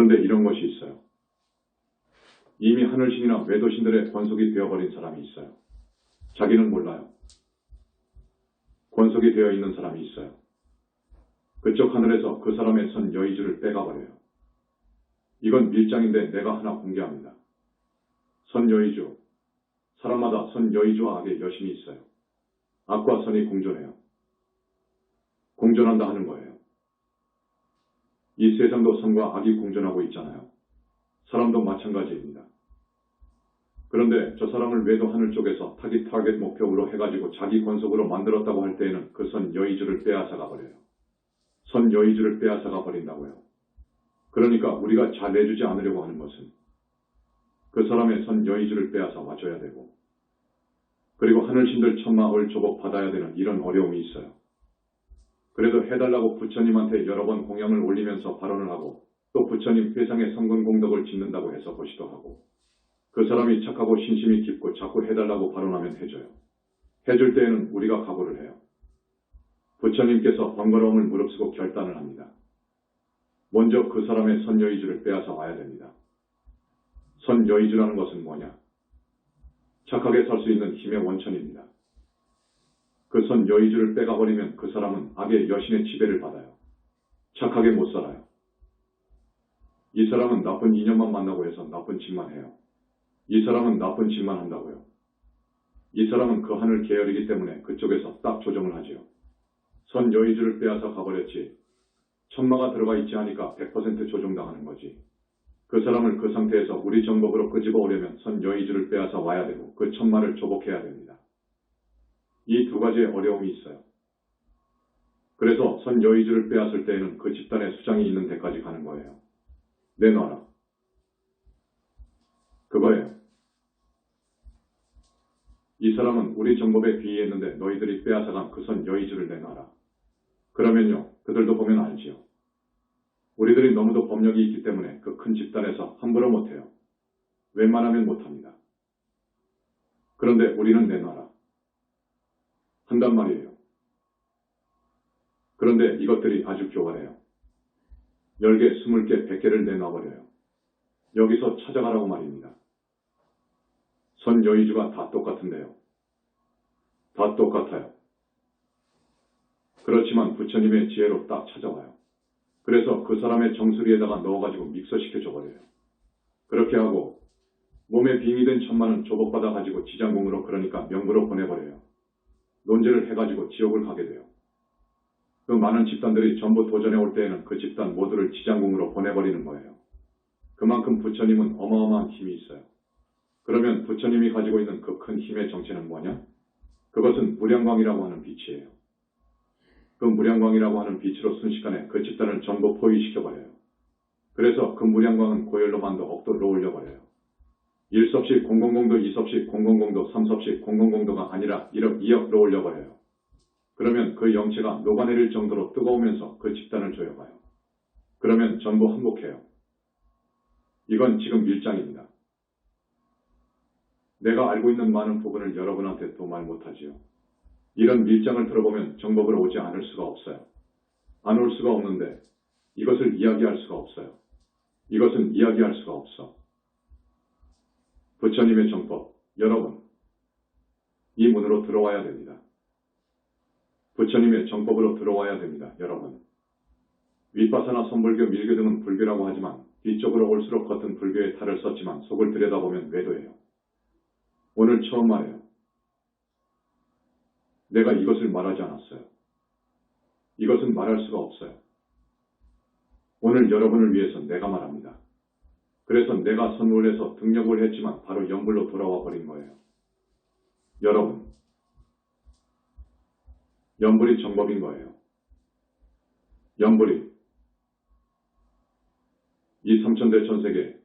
그런데 이런 것이 있어요. 이미 하늘신이나 외도신들의 권속이 되어버린 사람이 있어요. 자기는 몰라요. 권속이 되어 있는 사람이 있어요. 그쪽 하늘에서 그 사람의 선 여의주를 빼가버려요. 이건 밀장인데 내가 하나 공개합니다. 선 여의주. 사람마다 선 여의주와 악의 여신이 있어요. 악과 선이 공존해요. 공존한다 하는 거예요. 이 세상도 선과 악이 공존하고 있잖아요. 사람도 마찬가지입니다. 그런데 저 사람을 외도 하늘 쪽에서 타깃 목표로 해가지고 자기 권속으로 만들었다고 할 때에는 그 선 여의주를 빼앗아가 버려요. 선 여의주를 빼앗아가 버린다고요. 그러니까 우리가 잘 내주지 않으려고 하는 것은 그 사람의 선 여의주를 빼앗아 와줘야 되고, 그리고 하늘신들 천마을 조복 받아야 되는 이런 어려움이 있어요. 그래도 해달라고 부처님한테 여러 번 공양을 올리면서 발언을 하고, 또 부처님 회상에 성근 공덕을 짓는다고 해서 보시도 하고, 그 사람이 착하고 신심이 깊고 자꾸 해달라고 발언하면 해줘요. 해줄 때에는 우리가 각오를 해요. 부처님께서 번거로움을 무릅쓰고 결단을 합니다. 먼저 그 사람의 선여의주를 빼앗아 와야 됩니다. 선여의주라는 것은 뭐냐? 착하게 살 수 있는 힘의 원천입니다. 그 선여의주를 빼가버리면 그 사람은 악의 여신의 지배를 받아요. 착하게 못 살아요. 이 사람은 나쁜 인연만 만나고 해서 나쁜 짓만 해요. 이 사람은 나쁜 짓만 한다고요. 이 사람은 그 하늘 계열이기 때문에 그쪽에서 딱 조정을 하지요. 선 여의주를 빼앗아 가버렸지. 천마가 들어가 있지 하니까 100% 조종당하는 거지. 그 사람을 그 상태에서 우리 정법으로 끄집어 오려면 선 여의주를 빼앗아 와야 되고 그 천마를 조복해야 됩니다. 이 두 가지의 어려움이 있어요. 그래서 선 여의주를 빼앗을 때에는 그 집단의 수장이 있는 데까지 가는 거예요. 내놔라. 그거예요. 이 사람은 우리 정법에 귀의했는데 너희들이 빼앗아간 그 선 여의주를 내놔라. 그러면요, 그들도 보면 알지요. 우리들이 너무도 법력이 있기 때문에 그 큰 집단에서 함부로 못해요. 웬만하면 못합니다. 그런데 우리는 내놔라. 한단 말이에요. 그런데 이것들이 아주 교활해요. 10개, 20개, 100개를 내놔버려요. 여기서 찾아가라고 말입니다. 선 여의주가 다 똑같은데요. 다 똑같아요. 그렇지만 부처님의 지혜로 딱 찾아와요. 그래서 그 사람의 정수리에다가 넣어가지고 믹서시켜줘버려요. 그렇게 하고 몸에 빙이 된 천마는 조복받아가지고 지장궁으로, 그러니까 명부로 보내버려요. 논제를 해가지고 지옥을 가게 돼요. 그 많은 집단들이 전부 도전해 올 때에는 그 집단 모두를 지장궁으로 보내버리는 거예요. 그만큼 부처님은 어마어마한 힘이 있어요. 그러면 부처님이 가지고 있는 그 큰 힘의 정체는 뭐냐? 그것은 무량광이라고 하는 빛이에요. 그 무량광이라고 하는 빛으로 순식간에 그 집단을 전부 포위시켜버려요. 그래서 그 무량광은 고열로만도 억도로 올려버려요. 1섭씩 000도, 2섭씩 000도, 3섭씩 000도가 아니라 1억, 2억으로 올려버려요. 그러면 그 영체가 녹아내릴 정도로 뜨거우면서 그 집단을 조여봐요. 그러면 전부 항복해요. 이건 지금 밀장입니다. 내가 알고 있는 많은 부분을 여러분한테 또 말 못하지요. 이런 밀장을 들어보면 정법으로 오지 않을 수가 없어요. 안 올 수가 없는데 이것을 이야기할 수가 없어요. 이것은 이야기할 수가 없어. 부처님의 정법, 여러분, 이 문으로 들어와야 됩니다. 부처님의 정법으로 들어와야 됩니다. 여러분. 윗바사나 선불교, 밀교 등은 불교라고 하지만 뒤쪽으로 올수록 겉은 불교의 탈을 썼지만 속을 들여다보면 외도예요. 오늘 처음 말해요. 내가 이것을 말하지 않았어요. 이것은 말할 수가 없어요. 오늘 여러분을 위해서 내가 말합니다. 그래서 내가 선울해서 등력을 했지만 바로 영불로 돌아와 버린 거예요. 여러분, 영불이 정법인 거예요. 영불이. 이 삼천대천세계,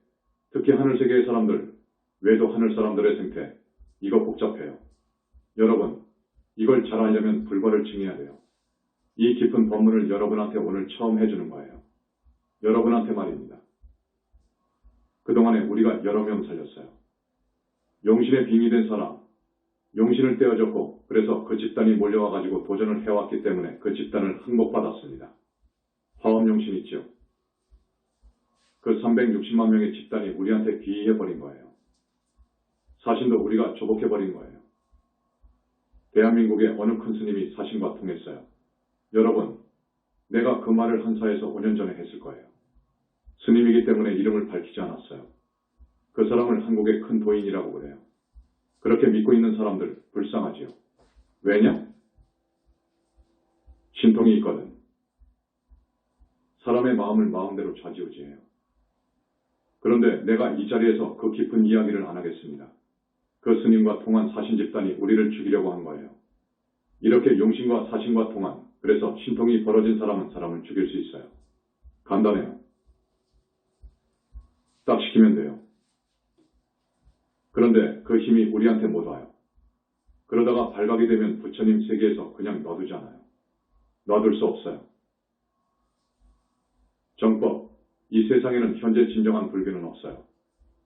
특히 하늘세계의 사람들, 외도 하늘 사람들의 생태, 이거 복잡해요. 여러분, 이걸 잘 알려면 불과를 증해야 돼요. 이 깊은 법문을 여러분한테 오늘 처음 해주는 거예요. 여러분한테 말입니다. 그동안에 우리가 여러 명 살렸어요. 용신에 빙의 된 사람, 용신을 떼어줬고, 그래서 그 집단이 몰려와가지고 도전을 해왔기 때문에 그 집단을 항복받았습니다. 화엄용신 있죠. 그 360만 명의 집단이 우리한테 귀의해버린 거예요. 사신도 우리가 조복해버린 거예요. 대한민국의 어느 큰 스님이 사신과 통했어요. 여러분, 내가 그 말을 한사에서 5년 전에 했을 거예요. 스님이기 때문에 이름을 밝히지 않았어요. 그 사람을 한국의 큰 도인이라고 그래요. 그렇게 믿고 있는 사람들 불쌍하지요. 왜냐? 신통이 있거든. 사람의 마음을 마음대로 좌지우지해요. 그런데 내가 이 자리에서 그 깊은 이야기를 안 하겠습니다. 그 스님과 통한 사신 집단이 우리를 죽이려고 한 거예요. 이렇게 용신과 사신과 통한, 그래서 신통이 벌어진 사람은 사람을 죽일 수 있어요. 간단해요. 딱 시키면 돼요. 그런데 그 힘이 우리한테 못 와요. 그러다가 발각이 되면 부처님 세계에서 그냥 놔두잖아요. 놔둘 수 없어요. 정법, 이 세상에는 현재 진정한 불교는 없어요.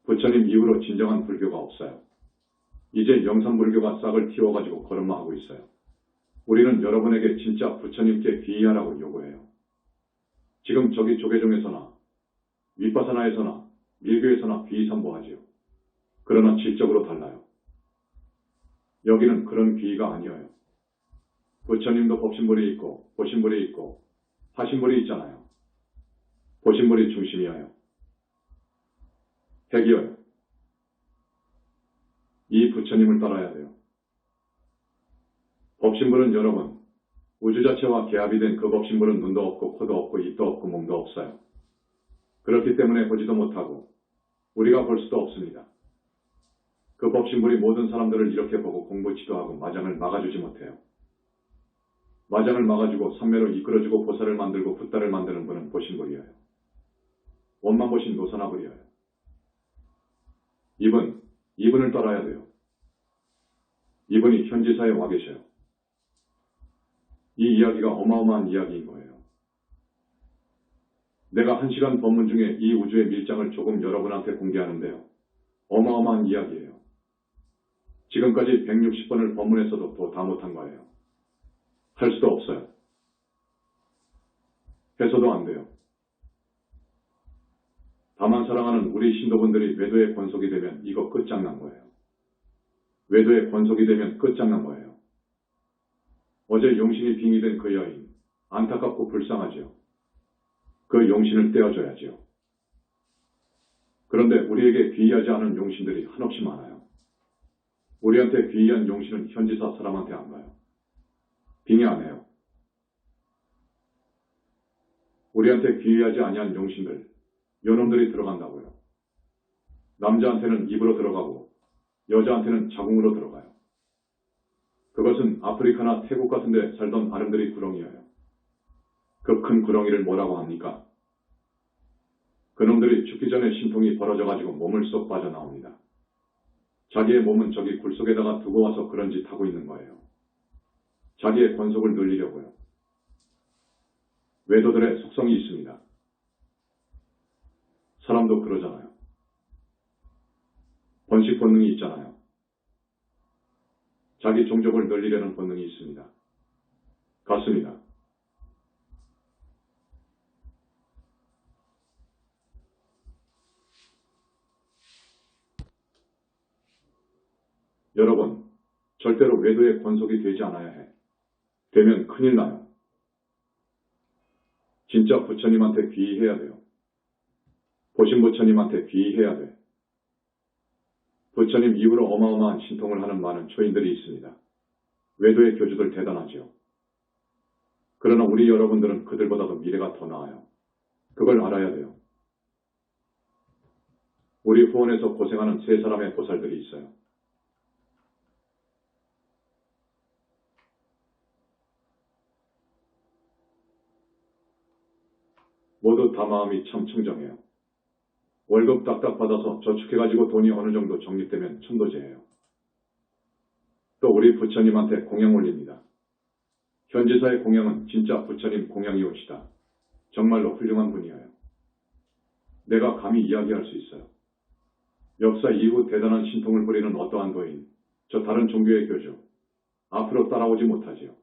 부처님 이후로 진정한 불교가 없어요. 이제 영산불교가 싹을 틔워가지고 걸음마하고 있어요. 우리는 여러분에게 진짜 부처님께 귀의하라고 요구해요. 지금 저기 조계종에서나 윗바사나에서나 밀교에서나 귀의삼보하지요. 그러나 질적으로 달라요. 여기는 그런 귀의가 아니에요. 부처님도 법신불이 있고 보신불이 있고 하신불이 있잖아요. 보신불이 중심이에요. 핵이에요. 이 부처님을 따라야 돼요. 법신불은 여러분, 우주 자체와 개합이 된 그 법신불은 눈도 없고 코도 없고 입도 없고 몸도 없어요. 그렇기 때문에 보지도 못하고 우리가 볼 수도 없습니다. 그 법신불이 모든 사람들을 이렇게 보고 공부 지도하고 마장을 막아주지 못해요. 마장을 막아주고 삼매로 이끌어주고 보살을 만들고 붓다를 만드는 분은 보신불이에요. 원만 보신 노사나불이에요. 이분을 따라야 돼요. 이분이 현지사에 와 계셔요. 이 이야기가 어마어마한 이야기인 거예요. 내가 1시간 법문 중에 이 우주의 밀장을 조금 여러분한테 공개하는데요. 어마어마한 이야기예요. 지금까지 160번을 법문했어도 더 다 못한 거예요. 할 수도 없어요. 해서도 안 돼요. 다만 사랑하는 우리 신도분들이 외도의 권속이 되면 이거 끝장난 거예요. 외도의 권속이 되면 끝장난 거예요. 어제 용신이 빙의된 그 여인, 안타깝고 불쌍하죠. 그 용신을 떼어줘야지요. 그런데 우리에게 귀의하지 않은 용신들이 한없이 많아요. 우리한테 귀의한 용신은 현지사 사람한테 안 가요. 빙의 안 해요. 우리한테 귀의하지 아니한 용신들, 요놈들이 들어간다고요. 남자한테는 입으로 들어가고 여자한테는 자궁으로 들어가요. 그것은 아프리카나 태국 같은 데 살던 아름드리 구렁이에요. 그 큰 구렁이를 뭐라고 합니까? 그놈들이 죽기 전에 신통이 벌어져가지고 몸을 쏙 빠져나옵니다. 자기의 몸은 저기 굴속에다가 두고 와서 그런 짓 하고 있는 거예요. 자기의 권속을 늘리려고요. 외도들의 속성이 있습니다. 사람도 그러잖아요. 번식 본능이 있잖아요. 자기 종족을 늘리려는 본능이 있습니다. 같습니다. 여러분, 절대로 외도의 권속이 되지 않아야 해. 되면 큰일 나요. 진짜 부처님한테 귀의해야 돼요. 보신 부처님한테 귀의해야 돼. 부처님 이후로 어마어마한 신통을 하는 많은 초인들이 있습니다. 외도의 교주들 대단하죠. 그러나 우리 여러분들은 그들보다도 미래가 더 나아요. 그걸 알아야 돼요. 우리 후원에서 고생하는 세 사람의 보살들이 있어요. 모두 다 마음이 참 청정해요. 월급 딱딱 받아서 저축해가지고 돈이 어느 정도 적립되면 천도제예요. 또 우리 부처님한테 공양 올립니다. 현지사의 공양은 진짜 부처님 공양이 옵시다. 정말로 훌륭한 분이에요. 내가 감히 이야기할 수 있어요. 역사 이후 대단한 신통을 부리는 어떠한 도인, 저 다른 종교의 교주, 앞으로 따라오지 못하지요.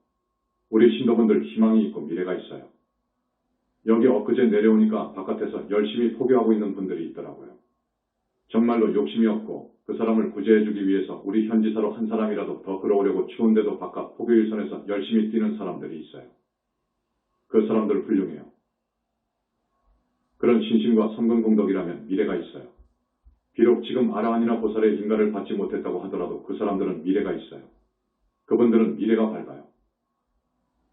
우리 신도분들 희망이 있고 미래가 있어요. 여기 엊그제 내려오니까 바깥에서 열심히 포교하고 있는 분들이 있더라고요. 정말로 욕심이 없고 그 사람을 구제해주기 위해서 우리 현지사로 한 사람이라도 더 끌어오려고 추운데도 바깥 포교일선에서 열심히 뛰는 사람들이 있어요. 그 사람들 훌륭해요. 그런 신심과 성근공덕이라면 미래가 있어요. 비록 지금 아라한이나 보살의 인가를 받지 못했다고 하더라도 그 사람들은 미래가 있어요. 그분들은 미래가 밝아요.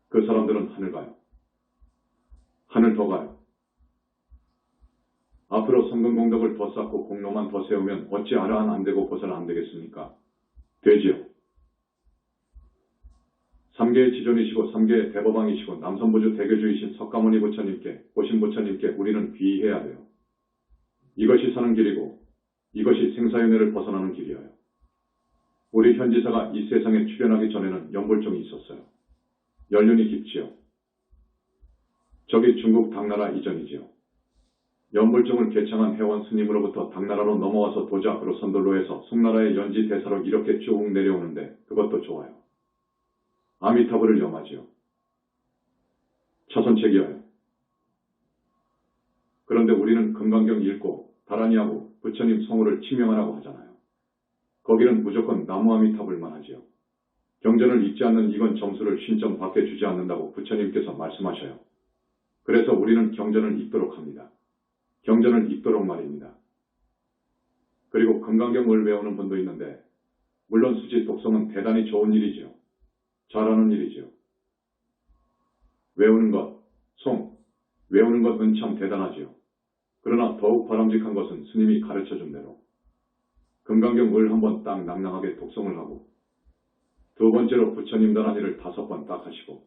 그 사람들은 하늘 가요. 하늘 더 가요. 앞으로 성근공덕을 더 쌓고 공로만 더 세우면 어찌 아라한 안 되고 보살 안 되겠습니까? 되지요. 3계의 지존이시고 3계의 대법왕이시고 남선부주 대교주이신 석가모니 부처님께 보신 부처님께 우리는 귀의해야 돼요. 이것이 사는 길이고 이것이 생사윤회를 벗어나는 길이에요. 우리 현지사가 이 세상에 출현하기 전에는 연불종이 있었어요. 연륜이 깊지요. 저기 중국 당나라 이전이지요. 연불종을 개창한 해원 스님으로부터 당나라로 넘어와서 도자크로 선돌로 해서 송나라의 연지 대사로 이렇게 쭉 내려오는데 그것도 좋아요. 아미타불을 염하지요. 차선책이어요. 그런데 우리는 금강경 읽고 다라니하고 부처님 성호를 치명하라고 하잖아요. 거기는 무조건 나무 아미타불만 하지요. 경전을 읽지 않는 이건 점수를 신점 밖에 주지 않는다고 부처님께서 말씀하셔요. 그래서 우리는 경전을 읽도록 합니다. 경전을 읽도록 말입니다. 그리고 금강경을 외우는 분도 있는데 물론 수지 독성은 대단히 좋은 일이지요. 잘하는 일이지요. 외우는 것, 외우는 것은 참 대단하지요. 그러나 더욱 바람직한 것은 스님이 가르쳐준 대로 금강경을 한번 딱 낭낭하게 독성을 하고 두 번째로 부처님 다라니를 5번 딱 하시고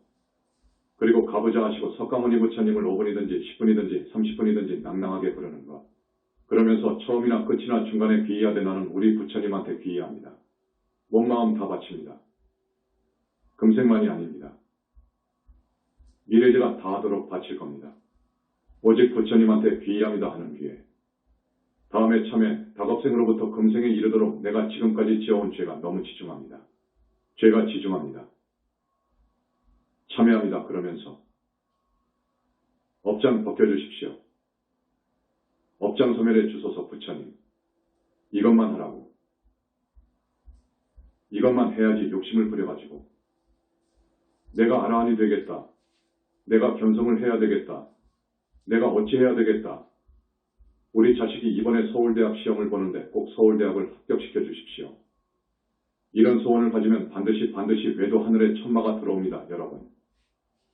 그리고 가부좌 하시고 석가모니 부처님을 5분이든지 10분이든지 30분이든지 낭낭하게 부르는 것. 그러면서 처음이나 끝이나 중간에 귀의하되 나는 우리 부처님한테 귀의합니다. 몸 마음 다 바칩니다. 금생만이 아닙니다. 미래제가 다 하도록 바칠 겁니다. 오직 부처님한테 귀의합니다 하는 귀에. 다음에 참에 다겁생으로부터 금생에 이르도록 내가 지금까지 지어온 죄가 너무 지중합니다. 죄가 지중합니다. 참여합니다. 그러면서 업장 벗겨주십시오. 업장 소멸해 주소서 부처님. 이것만 하라고. 이것만 해야지 욕심을 부려가지고 내가 아라한이 되겠다. 내가 견성을 해야 되겠다. 내가 어찌해야 되겠다. 우리 자식이 이번에 서울대학 시험을 보는데 꼭 서울대학을 합격시켜 주십시오. 이런 소원을 가지면 반드시 외도 하늘에 천마가 들어옵니다.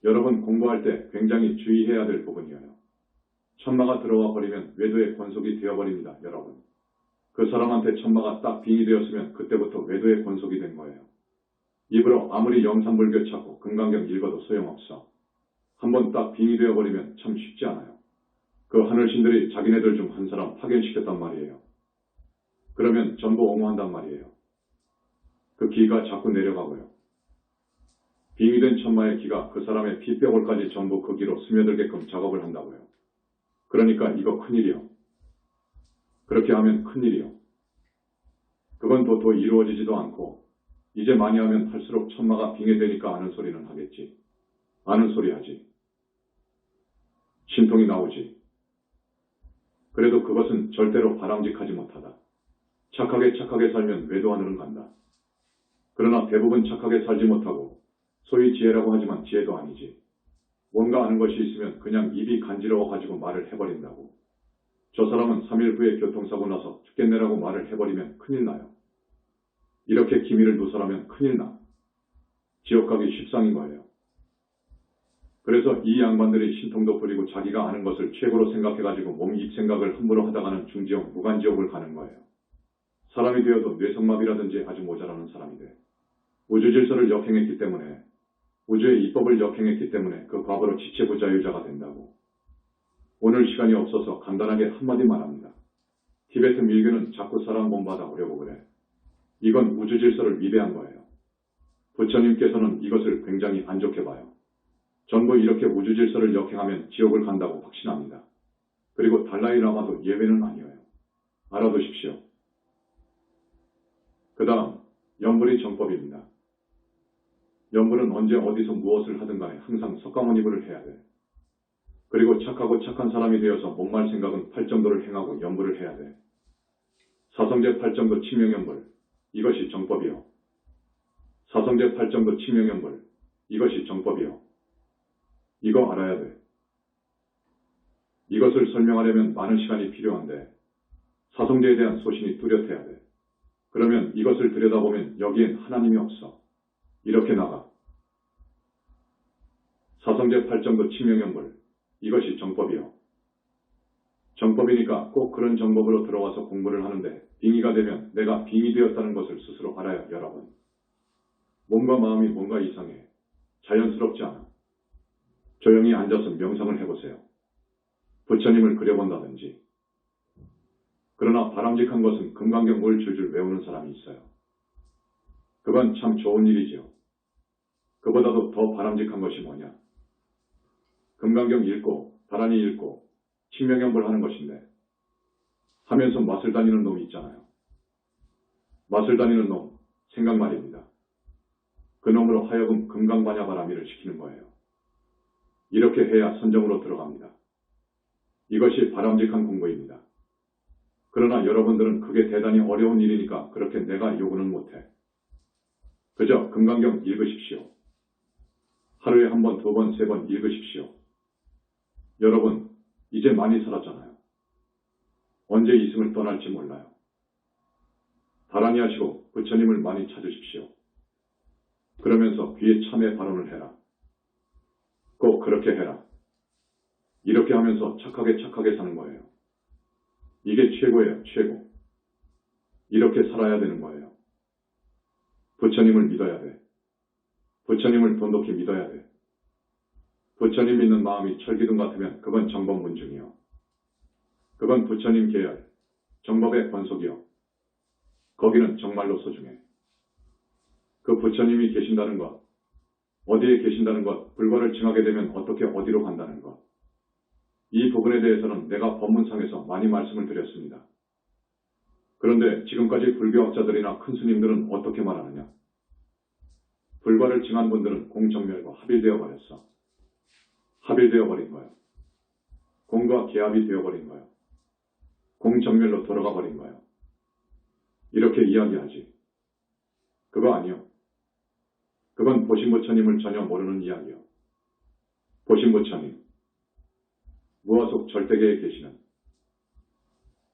여러분 공부할 때 굉장히 주의해야 될 부분이에요. 천마가 들어와 버리면 외도의 권속이 되어버립니다. 여러분. 그 사람한테 천마가 딱 빙이 되었으면 그때부터 외도의 권속이 된 거예요. 입으로 아무리 영산불교 찾고 금강경 읽어도 소용없어. 한번 딱 빙이 되어버리면 참 쉽지 않아요. 그 하늘신들이 자기네들 중 한 사람 파견시켰단 말이에요. 그러면 전부 옹호한단 말이에요. 그 기가 자꾸 내려가고요. 빙이 된 천마의 기가 그 사람의 피뼈골까지 전부 그 기로 스며들게끔 작업을 한다고요. 그러니까 이거 큰일이요. 그렇게 하면 큰일이요. 그건 도토 이루어지지도 않고 이제 많이 하면 할수록 천마가 빙의되니까 아는 소리는 하겠지. 아는 소리 하지. 신통이 나오지. 그래도 그것은 절대로 바람직하지 못하다. 착하게 살면 외도 하늘은 간다. 그러나 대부분 착하게 살지 못하고 소위 지혜라고 하지만 지혜도 아니지. 뭔가 아는 것이 있으면 그냥 입이 간지러워가지고 말을 해버린다고. 저 사람은 3일 후에 교통사고 나서 죽겠네라고 말을 해버리면 큰일 나요. 이렇게 기미를 누설하면 큰일 나. 지옥 가기 십상인 거예요. 그래서 이 양반들이 신통도 부리고 자기가 아는 것을 최고로 생각해가지고 몸 입 생각을 함부로 하다가는 중지옥, 무간지옥을 가는 거예요. 사람이 되어도 뇌성마비라든지 아주 모자라는 사람이 돼. 우주질서를 역행했기 때문에, 우주의 입법을 역행했기 때문에 그 과거로 지체부자유자가 된다고. 오늘 시간이 없어서 간단하게 한마디 말합니다. 티베트 밀교는 자꾸 사람 본받아 오려고 그래. 이건 우주질서를 위배한 거예요. 부처님께서는 이것을 굉장히 안 좋게 봐요. 전부 이렇게 우주질서를 역행하면 지옥을 간다고 확신합니다. 그리고 달라이라마도 예외는 아니에요. 알아두십시오. 그 다음 연불이 정법입니다. 연불은 언제 어디서 무엇을 하든 간에 항상 석가모니불을 해야 돼. 그리고 착하고 착한 사람이 되어서 못말 생각은 팔정도를 행하고 연부를 해야 돼. 사성제 팔정도 칙명연불, 이것이 정법이요. 사성제 팔정도 칙명연불, 이것이 정법이요. 이거 알아야 돼. 이것을 설명하려면 많은 시간이 필요한데 사성제에 대한 소신이 뚜렷해야 돼. 그러면 이것을 들여다보면 여기엔 하나님이 없어. 이렇게 나가. 사성제 팔정도 칙명연불, 이것이 정법이요. 정법이니까 꼭 그런 정법으로 들어와서 공부를 하는데 빙의가 되면 내가 빙의 되었다는 것을 스스로 알아요, 여러분. 몸과 마음이 뭔가 이상해. 자연스럽지 않아. 조용히 앉아서 명상을 해보세요. 부처님을 그려본다든지. 그러나 바람직한 것은 금강경을 줄줄 외우는 사람이 있어요. 그건 참 좋은 일이지요. 그보다도 더 바람직한 것이 뭐냐? 금강경 읽고 바라니 읽고 칙명연불 하는 것인데 하면서 맛을 다니는 놈이 있잖아요. 맛을 다니는 놈, 생각 말입니다. 그 놈으로 하여금 금강반야바라미를 시키는 거예요. 이렇게 해야 선정으로 들어갑니다. 이것이 바람직한 공부입니다. 그러나 여러분들은 그게 대단히 어려운 일이니까 그렇게 내가 요구는 못해. 그저 금강경 읽으십시오. 하루에 한 번, 두 번, 세 번 읽으십시오. 여러분, 이제 많이 살았잖아요. 언제 이승을 떠날지 몰라요. 다란히 하시고 부처님을 많이 찾으십시오. 그러면서 귀에 참회 발언을 해라. 꼭 그렇게 해라. 이렇게 하면서 착하게 사는 거예요. 이게 최고예요, 최고. 이렇게 살아야 되는 거예요. 부처님을 믿어야 돼. 부처님을 돈독히 믿어야 돼. 부처님 믿는 마음이 철기둥 같으면 그건 정법문중이요. 그건 부처님 계열, 정법의 권속이요. 거기는 정말로 소중해. 그 부처님이 계신다는 것, 어디에 계신다는 것, 불과를 증하게 되면 어떻게 어디로 간다는 것. 이 부분에 대해서는 내가 법문상에서 많이 말씀을 드렸습니다. 그런데 지금까지 불교학자들이나 큰 스님들은 어떻게 말하느냐? 불과를 증한 분들은 공정멸과 합일되어 버렸어. 합일되어 버린 거예요. 공과 계합이 되어버린 거예요. 공정멸로 돌아가 버린 거예요. 이렇게 이야기하지. 그거 아니요. 그건 보신부처님을 전혀 모르는 이야기요. 보신부처님, 무화속 절대계에 계시는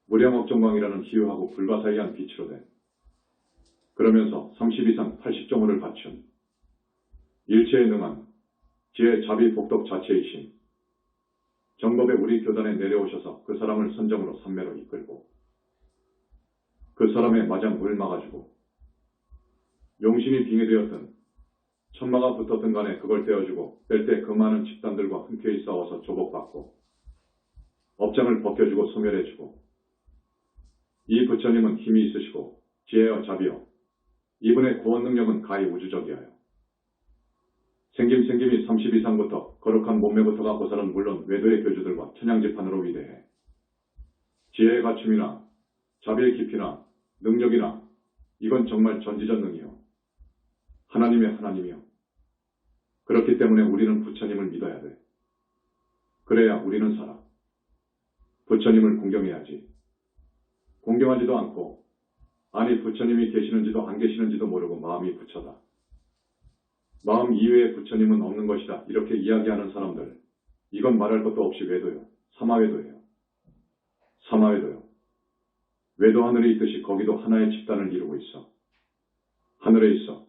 무량억정광이라는 희유하고 불가사의한 빛으로 된 그러면서 30 이상 80종호를 갖춘 일체에 능한 지혜 자비 복덕 자체이신 정법의 우리 교단에 내려오셔서 그 사람을 선정으로 선매로 이끌고 그 사람의 마장 물을 막아주고 용신이 빙의되었든 천마가 붙었든 간에 그걸 떼어주고 뺄 때 그 많은 집단들과 흔쾌히 싸워서 조복받고 업장을 벗겨주고 소멸해주고 이 부처님은 힘이 있으시고 지혜와 자비요 이분의 구원 능력은 가히 우주적이어요. 생김이 30 이상부터 거룩한 몸매부터가 고사는 물론 외도의 교주들과 천양지판으로 위대해. 지혜의 갖춤이나 자비의 깊이나 능력이나 이건 정말 전지전능이요. 하나님의 하나님이요. 그렇기 때문에 우리는 부처님을 믿어야 돼. 그래야 우리는 살아. 부처님을 공경해야지. 공경하지도 않고 아니 부처님이 계시는지도 안 계시는지도 모르고 마음이 부처다. 마음 이외에 부처님은 없는 것이다. 이렇게 이야기하는 사람들. 이건 말할 것도 없이 외도요. 사마외도예요. 사마외도요. 외도 하늘에 있듯이 거기도 하나의 집단을 이루고 있어. 하늘에 있어.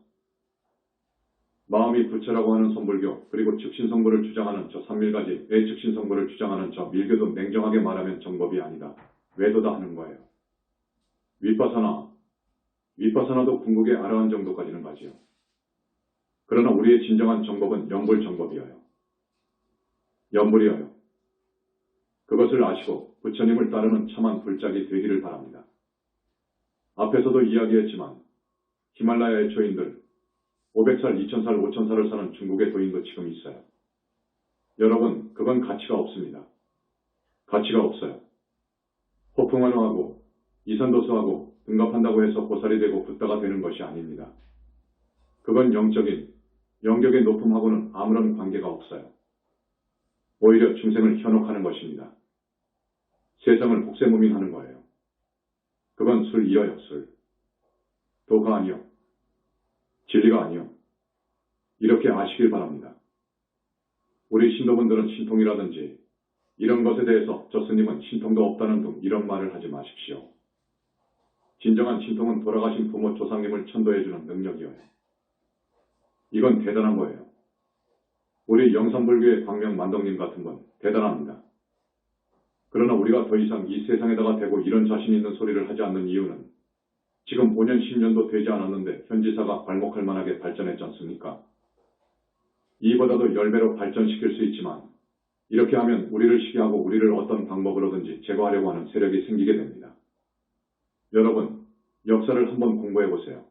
마음이 부처라고 하는 선불교 그리고 즉신성불을 주장하는 저 삼밀가지 즉신성불을 주장하는 저 밀교도 냉정하게 말하면 정법이 아니다. 외도다 하는 거예요. 윗바사나도 궁극의 아라한 정도까지는 가지요. 그러나 우리의 진정한 정법은 연불 정법이어요. 연불이어요. 그것을 아시고 부처님을 따르는 참한 불짝이 되기를 바랍니다. 앞에서도 이야기했지만 히말라야의 초인들 500살, 2000살, 5000살을 사는 중국의 도인도 지금 있어요. 여러분, 그건 가치가 없습니다. 가치가 없어요. 호풍환호하고 이산도수하고 등갑한다고 해서 보살이 되고 붓다가 되는 것이 아닙니다. 그건 영적인, 영격의 높음하고는 아무런 관계가 없어요. 오히려 중생을 현혹하는 것입니다. 세상을 복세무민하는 거예요. 그건 술이여요, 술. 도가 아니요. 진리가 아니요. 이렇게 아시길 바랍니다. 우리 신도분들은 신통이라든지 이런 것에 대해서 저 스님은 신통도 없다는 등 이런 말을 하지 마십시오. 진정한 신통은 돌아가신 부모 조상님을 천도해주는 능력이어요. 이건 대단한 거예요. 우리 영산불교의 광명 만덕님 같은 분 대단합니다. 그러나 우리가 더 이상 이 세상에다가 대고 이런 자신 있는 소리를 하지 않는 이유는 지금 5년 10년도 되지 않았는데 현지사가 괄목할 만하게 발전했지 않습니까? 이보다도 10배로 발전시킬 수 있지만 이렇게 하면 우리를 시기하고 우리를 어떤 방법으로든지 제거하려고 하는 세력이 생기게 됩니다. 여러분, 역사를 한번 공부해보세요.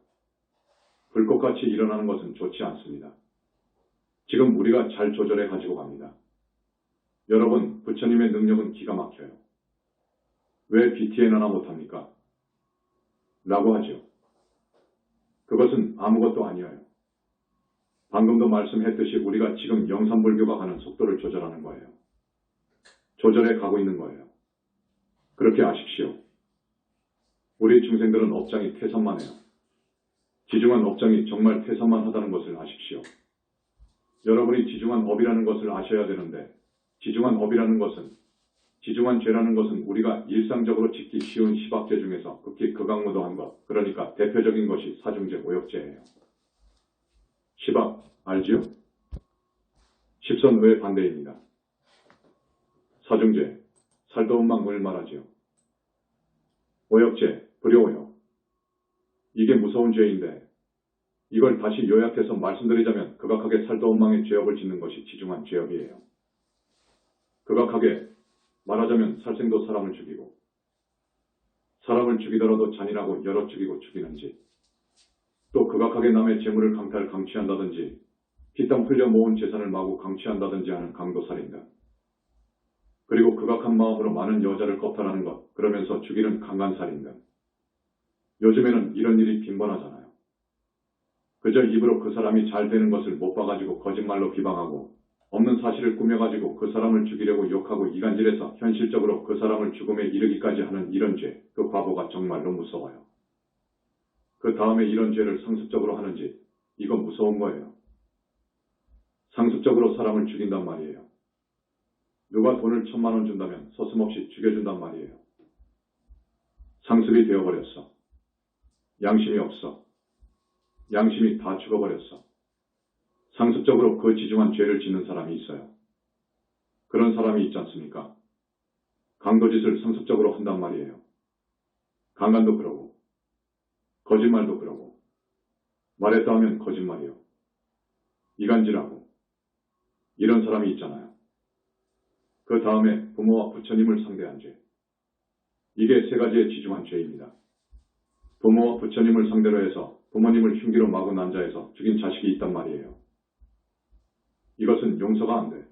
불꽃같이 일어나는 것은 좋지 않습니다. 지금 우리가 잘 조절해 가지고 갑니다. 여러분, 부처님의 능력은 기가 막혀요. 왜 BTN 하나 못합니까? 라고 하죠. 그것은 아무것도 아니에요. 방금도 말씀했듯이 우리가 지금 영산불교가 가는 속도를 조절하는 거예요. 조절해 가고 있는 거예요. 그렇게 아십시오. 우리 중생들은 업장이 태산만해요. 지중한 업장이 정말 태산만하다는 것을 아십시오. 여러분이 지중한 업이라는 것을 아셔야 되는데 지중한 업이라는 것은 지중한 죄라는 것은 우리가 일상적으로 짓기 쉬운 시박죄 중에서 극히 극악무도한 것, 그러니까 대표적인 것이 사중죄, 모욕죄예요. 시박, 알지요? 십선의의 반대입니다. 사중죄, 살도운망을 말하지요. 모욕죄, 불효오욕. 이게 무서운 죄인데 이걸 다시 요약해서 말씀드리자면 극악하게 살도운망의 죄업을 짓는 것이 지중한 죄업이에요. 극악하게 말하자면 살생도 사람을 죽이고 사람을 죽이더라도 잔인하고 여럿 죽이고 죽이는지 또 극악하게 남의 재물을 강취한다든지 피땀 흘려 모은 재산을 마구 강취한다든지 하는 강도살인 등 그리고 극악한 마음으로 많은 여자를 겁탈하는 것 그러면서 죽이는 강간살인 등 요즘에는 이런 일이 빈번하잖아요. 그저 입으로 그 사람이 잘 되는 것을 못 봐가지고 거짓말로 비방하고 없는 사실을 꾸며가지고 그 사람을 죽이려고 욕하고 이간질해서 현실적으로 그 사람을 죽음에 이르기까지 하는 이런 죄, 그 과보가 정말로 무서워요. 그 다음에 이런 죄를 상습적으로 하는지 이건 무서운 거예요. 상습적으로 사람을 죽인단 말이에요. 누가 돈을 1000만 원 준다면 서슴없이 죽여준단 말이에요. 상습이 되어버렸어. 양심이 없어. 양심이 다 죽어버렸어. 상습적으로 그 지중한 죄를 짓는 사람이 있어요. 그런 사람이 있지 않습니까? 강도짓을 상습적으로 한단 말이에요. 강간도 그러고 거짓말도 그러고 말했다 하면 거짓말이요. 이간질하고 이런 사람이 있잖아요. 그 다음에 부모와 부처님을 상대한 죄. 이게 세 가지의 지중한 죄입니다. 부모와 부처님을 상대로 해서 부모님을 흉기로 마구 난자해서 죽인 자식이 있단 말이에요. 이것은 용서가 안 돼.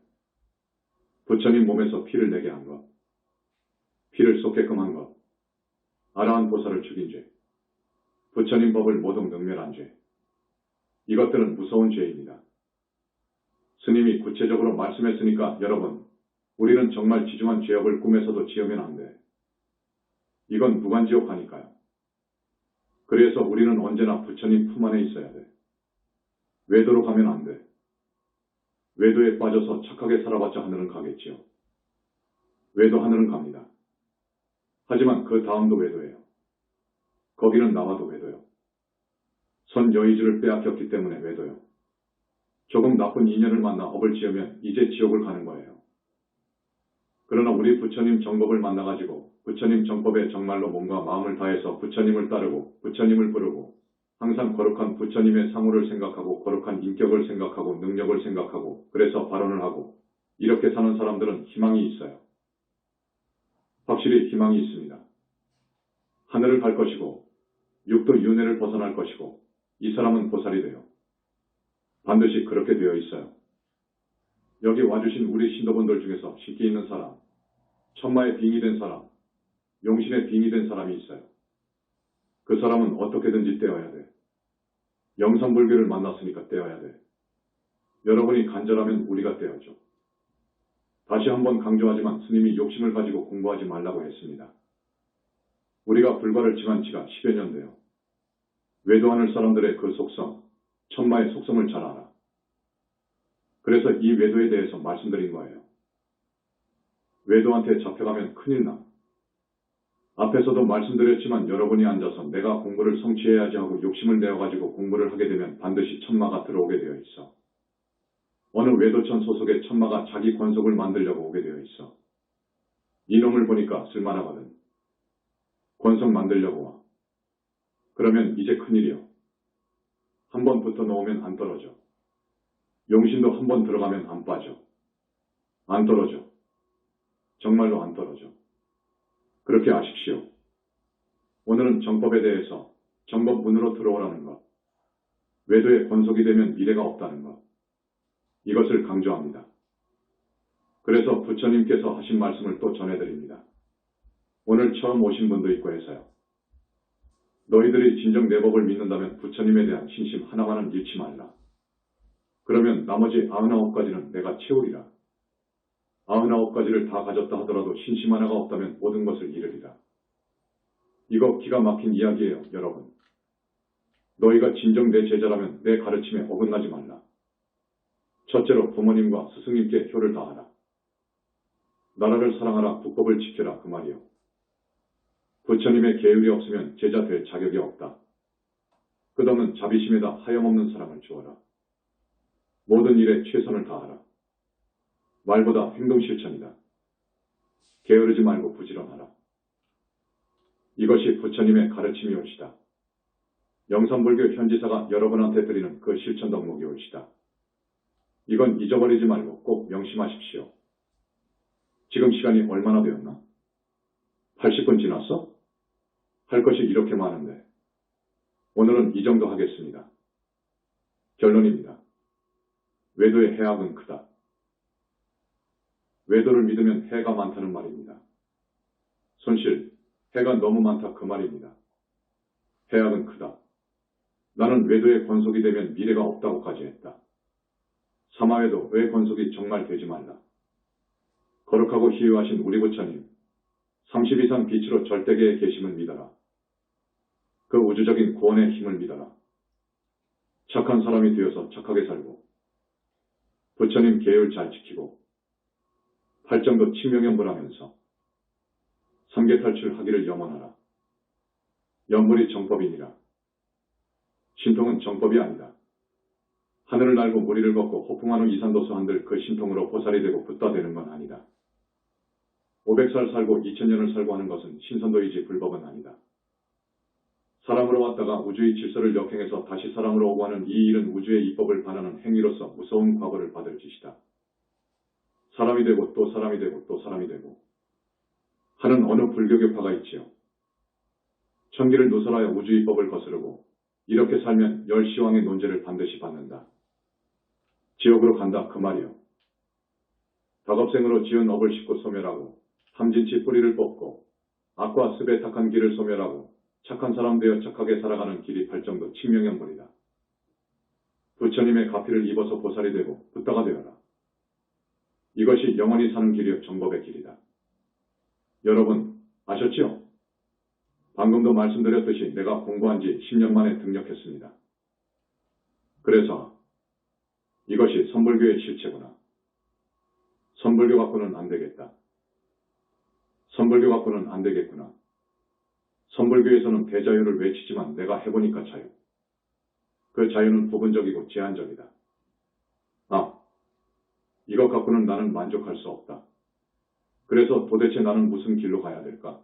부처님 몸에서 피를 내게 한 것, 피를 쏟게끔 한 것, 아라한 보살을 죽인 죄, 부처님 법을 모독 능멸한 죄. 이것들은 무서운 죄입니다. 스님이 구체적으로 말씀했으니까 여러분, 우리는 정말 지중한 죄업을 꿈에서도 지으면 안 돼. 이건 무간지옥 하니까요. 그래서 우리는 언제나 부처님 품 안에 있어야 돼. 외도로 가면 안 돼. 외도에 빠져서 착하게 살아봤자 하늘은 가겠지요. 외도 하늘은 갑니다. 하지만 그 다음도 외도예요. 거기는 나와도 외도요. 선 여의주를 빼앗겼기 때문에 외도요. 조금 나쁜 인연을 만나 업을 지으면 이제 지옥을 가는 거예요. 그러나 우리 부처님 정법을 만나가지고 부처님 정법에 정말로 몸과 마음을 다해서 부처님을 따르고 부처님을 부르고 항상 거룩한 부처님의 상호를 생각하고 거룩한 인격을 생각하고 능력을 생각하고 그래서 발언을 하고 이렇게 사는 사람들은 희망이 있어요. 확실히 희망이 있습니다. 하늘을 갈 것이고 육도 윤회를 벗어날 것이고 이 사람은 보살이 돼요. 반드시 그렇게 되어 있어요. 여기 와주신 우리 신도분들 중에서 신기 있는 사람, 천마의 빙이 된 사람, 용신의 빙이 된 사람이 있어요. 그 사람은 어떻게든지 떼어야 돼. 영산불교를 만났으니까 떼어야 돼. 여러분이 간절하면 우리가 떼어줘. 다시 한번 강조하지만 스님이 욕심을 가지고 공부하지 말라고 했습니다. 우리가 불과를 칭한 지가 10여 년 돼요. 외도하는 사람들의 그 속성, 천마의 속성을 잘 알아. 그래서 이 외도에 대해서 말씀드린 거예요. 외도한테 잡혀가면 큰일 나. 앞에서도 말씀드렸지만 여러분이 앉아서 내가 공부를 성취해야지 하고 욕심을 내어가지고 공부를 하게 되면 반드시 천마가 들어오게 되어 있어. 어느 외도천 소속의 천마가 자기 권속을 만들려고 오게 되어 있어. 이놈을 보니까 쓸만하거든. 권속 만들려고 와. 그러면 이제 큰일이요. 한 번 붙어 놓으면 안 떨어져. 용신도 한 번 들어가면 안 빠져. 안 떨어져. 정말로 안 떨어져. 그렇게 아십시오. 오늘은 정법에 대해서 정법 문으로 들어오라는 것, 외도의 권속이 되면 미래가 없다는 것, 이것을 강조합니다. 그래서 부처님께서 하신 말씀을 또 전해드립니다. 오늘 처음 오신 분도 있고 해서요. 너희들이 진정 내 법을 믿는다면 부처님에 대한 신심 하나만은 잃지 말라. 그러면 나머지 99가지는 내가 채우리라. 99가지를 다 가졌다 하더라도 신심 하나가 없다면 모든 것을 잃으리라. 이거 기가 막힌 이야기예요, 여러분. 너희가 진정 내 제자라면 내 가르침에 어긋나지 말라. 첫째로 부모님과 스승님께 효를 다하라. 나라를 사랑하라, 국법을 지켜라, 그 말이요. 부처님의 계율이 없으면 제자 될 자격이 없다. 끝없는 자비심에다 하염없는 사랑을 주어라. 모든 일에 최선을 다하라. 말보다 행동 실천이다. 게으르지 말고 부지런하라. 이것이 부처님의 가르침이올시다. 영산불교 현지사가 여러분한테 드리는 그 실천 덕목이올시다. 이건 잊어버리지 말고 꼭 명심하십시오. 지금 시간이 얼마나 되었나? 80분 지났어? 할 것이 이렇게 많은데. 오늘은 이 정도 하겠습니다. 결론입니다. 외도의 해악은 크다. 외도를 믿으면 해가 많다는 말입니다. 손실, 해가 너무 많다 그 말입니다. 해악은 크다. 나는 외도의 권속이 되면 미래가 없다고까지 했다. 사마외도 외 권속이 정말 되지 말라. 거룩하고 희유하신 우리 부처님, 30 이상 빛으로 절대계에 계심을 믿어라. 그 우주적인 구원의 힘을 믿어라. 착한 사람이 되어서 착하게 살고, 부처님 계율 잘 지키고, 팔정도 칭명연불하면서 삼계탈출하기를 염원하라. 연불이 정법이니라. 신통은 정법이 아니다. 하늘을 날고 무리를 걷고 호풍한 후 이산도수 한들 그 신통으로 보살이 되고 붓다 되는 건 아니다. 500살 살고 2000년을 살고 하는 것은 신선도이지 불법은 아니다. 사람으로 왔다가 우주의 질서를 역행해서 다시 사람으로 오고 하는 이 일은 우주의 입법을 반하는 행위로서 무서운 과거를 받을 짓이다. 사람이 되고 또 사람이 되고 또 사람이 되고 하는 어느 불교교파가 있지요. 천기를 누설하여 우주의 법을 거스르고 이렇게 살면 열시왕의 논제를 반드시 받는다. 지옥으로 간다 그 말이요. 닭업생으로 지은 업을 씻고 소멸하고 탐진치 뿌리를 뽑고 악과 습에 탁한 길을 소멸하고 착한 사람 되어 착하게 살아가는 길이 팔정도 칭명연불이다. 부처님의 가피를 입어서 보살이 되고 붓다가 되어라. 이것이 영원히 사는 길이요 정법의 길이다. 여러분 아셨지요? 방금도 말씀드렸듯이 내가 공부한 지 10년 만에 등력했습니다. 그래서 이것이 선불교의 실체구나. 선불교 갖고는 안 되겠다. 선불교 갖고는 안 되겠구나. 선불교에서는 대자유를 외치지만 내가 해보니까 자유. 그 자유는 부분적이고 제한적이다. 이것 갖고는 나는 만족할 수 없다. 그래서 도대체 나는 무슨 길로 가야 될까?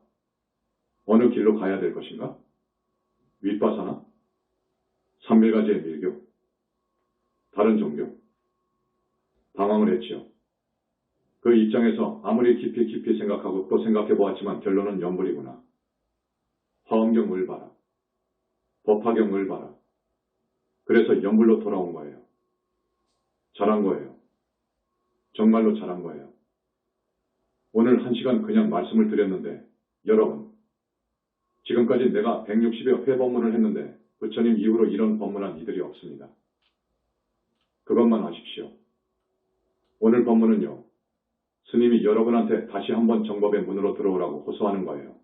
어느 길로 가야 될 것인가? 윗바사나? 삼밀가지의 밀교? 다른 종교? 방황을 했지요. 그 입장에서 아무리 깊이 생각하고 또 생각해 보았지만 결론은 연불이구나. 화엄경을 봐라. 법화경을 봐라. 그래서 연불로 돌아온 거예요. 잘한 거예요. 정말로 잘한 거예요. 오늘 1시간 그냥 말씀을 드렸는데 여러분 지금까지 내가 160여 회 법문을 했는데 부처님 이후로 이런 법문한 이들이 없습니다. 그것만 아십시오. 오늘 법문은요. 스님이 여러분한테 다시 한번 정법의 문으로 들어오라고 호소하는 거예요.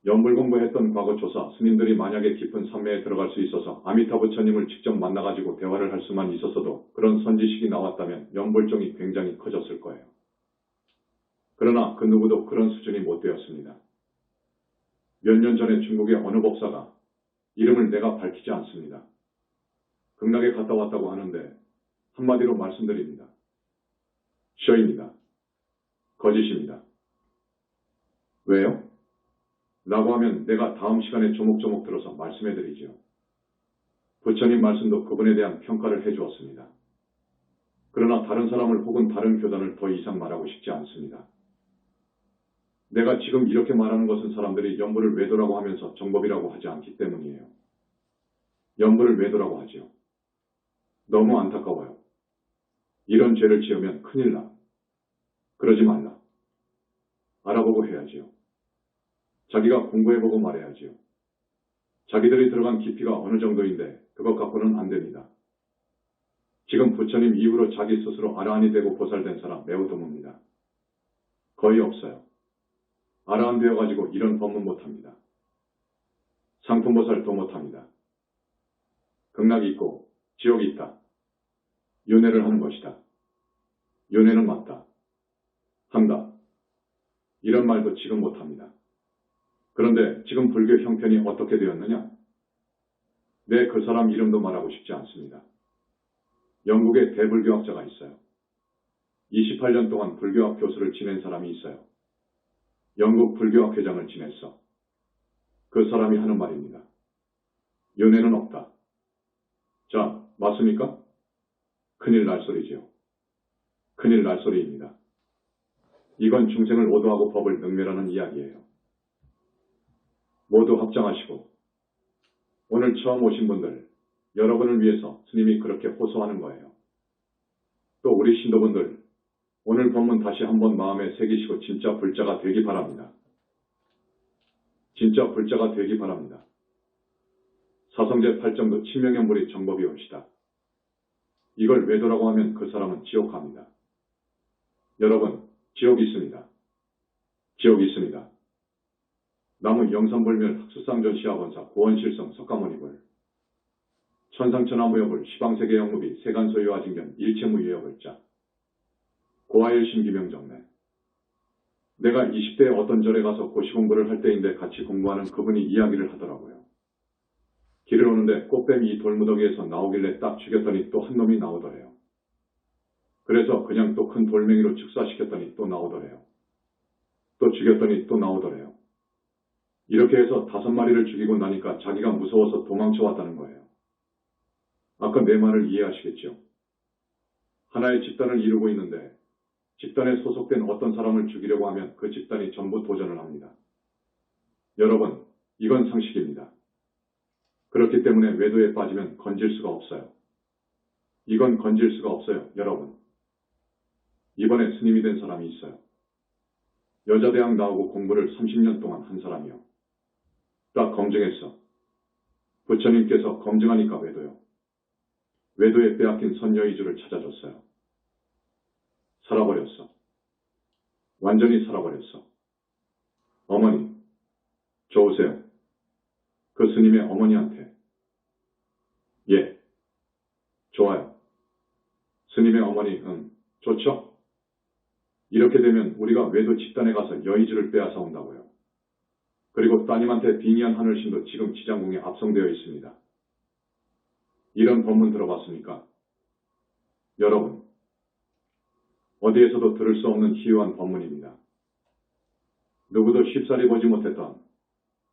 연불 공부했던 과거 조사, 스님들이 만약에 깊은 산매에 들어갈 수 있어서 아미타 부처님을 직접 만나가지고 대화를 할 수만 있었어도 그런 선지식이 나왔다면 연불정이 굉장히 커졌을 거예요. 그러나 그 누구도 그런 수준이 못 되었습니다. 몇 년 전에 중국의 어느 법사가, 이름을 내가 밝히지 않습니다. 극락에 갔다 왔다고 하는데 한마디로 말씀드립니다. 쇼입니다. 거짓입니다. 왜요? 라고 하면 내가 다음 시간에 조목조목 들어서 말씀해드리지요. 부처님 말씀도 그분에 대한 평가를 해주었습니다. 그러나 다른 사람을 혹은 다른 교단을 더 이상 말하고 싶지 않습니다. 내가 지금 이렇게 말하는 것은 사람들이 연불을 외도라고 하면서 정법이라고 하지 않기 때문이에요. 연불을 외도라고 하지요. 너무 안타까워요. 이런 죄를 지으면 큰일 나. 그러지 말라. 알아보고 해야지요. 자기가 공부해보고 말해야지요. 자기들이 들어간 깊이가 어느 정도인데 그것 갖고는 안 됩니다. 지금 부처님 이후로 자기 스스로 아라한이 되고 보살된 사람 매우 드뭅니다. 거의 없어요. 아라한 되어가지고 이런 법문 못합니다. 상품보살도 못합니다. 극락이 있고 지옥이 있다. 윤회를 하는 것이다. 윤회는 맞다. 한다. 이런 말도 지금 못합니다. 그런데 지금 불교 형편이 어떻게 되었느냐? 네, 그 사람 이름도 말하고 싶지 않습니다. 영국에 대불교학자가 있어요. 28년 동안 불교학 교수를 지낸 사람이 있어요. 영국 불교학 회장을 지냈어. 그 사람이 하는 말입니다. 윤회는 없다. 자, 맞습니까? 큰일 날 소리지요. 큰일 날 소리입니다. 이건 중생을 오도하고 법을 능멸하는 이야기예요. 모두 합장하시고 오늘 처음 오신 분들, 여러분을 위해서 스님이 그렇게 호소하는 거예요. 또 우리 신도분들, 오늘 법문 다시 한번 마음에 새기시고 진짜 불자가 되기 바랍니다. 진짜 불자가 되기 바랍니다. 사성제 8정도 친명연불이 정법이 옵시다. 이걸 외도라고 하면 그 사람은 지옥 갑니다. 여러분, 지옥 있습니다. 지옥 있습니다. 나무 영산불멸 학수상전 시아본사 고원실성 석가모니불 천상천하무여불 시방세계 영무비 세간소유화징견 일체무유여불자 고아일신 기명정래. 내가 20대에 어떤 절에 가서 고시공부를 할 때인데 같이 공부하는 그분이 이야기를 하더라고요. 길을 오는데 꽃뱀이 이 돌무더기에서 나오길래 딱 죽였더니 또 한 놈이 나오더래요. 그래서 그냥 또 큰 돌멩이로 즉사시켰더니 또 나오더래요. 또 죽였더니 또 나오더래요. 이렇게 해서 5마리를 죽이고 나니까 자기가 무서워서 도망쳐 왔다는 거예요. 아까 내 말을 이해하시겠죠? 하나의 집단을 이루고 있는데 집단에 소속된 어떤 사람을 죽이려고 하면 그 집단이 전부 도전을 합니다. 여러분, 이건 상식입니다. 그렇기 때문에 외도에 빠지면 건질 수가 없어요. 이건 건질 수가 없어요, 여러분. 이번에 스님이 된 사람이 있어요. 여자대학 나오고 공부를 30년 동안 한 사람이요. 딱 검증했어. 부처님께서 검증하니까 외도요. 외도에 빼앗긴 선녀이주를 찾아줬어요. 살아버렸어. 완전히 살아버렸어. 어머니, 좋으세요? 그 스님의 어머니한테. 예, 좋아요. 스님의 어머니, 좋죠? 이렇게 되면 우리가 외도 집단에 가서 여의주를 빼앗아 온다고요. 그리고 따님한테 빙의한 하늘신도 지금 지장궁에 압송되어 있습니다. 이런 법문 들어봤습니까? 여러분, 어디에서도 들을 수 없는 희유한 법문입니다. 누구도 쉽사리 보지 못했던,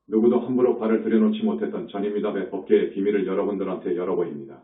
누구도 함부로 발을 들여놓지 못했던 전임미답의 법계의 비밀을 여러분들한테 열어보입니다.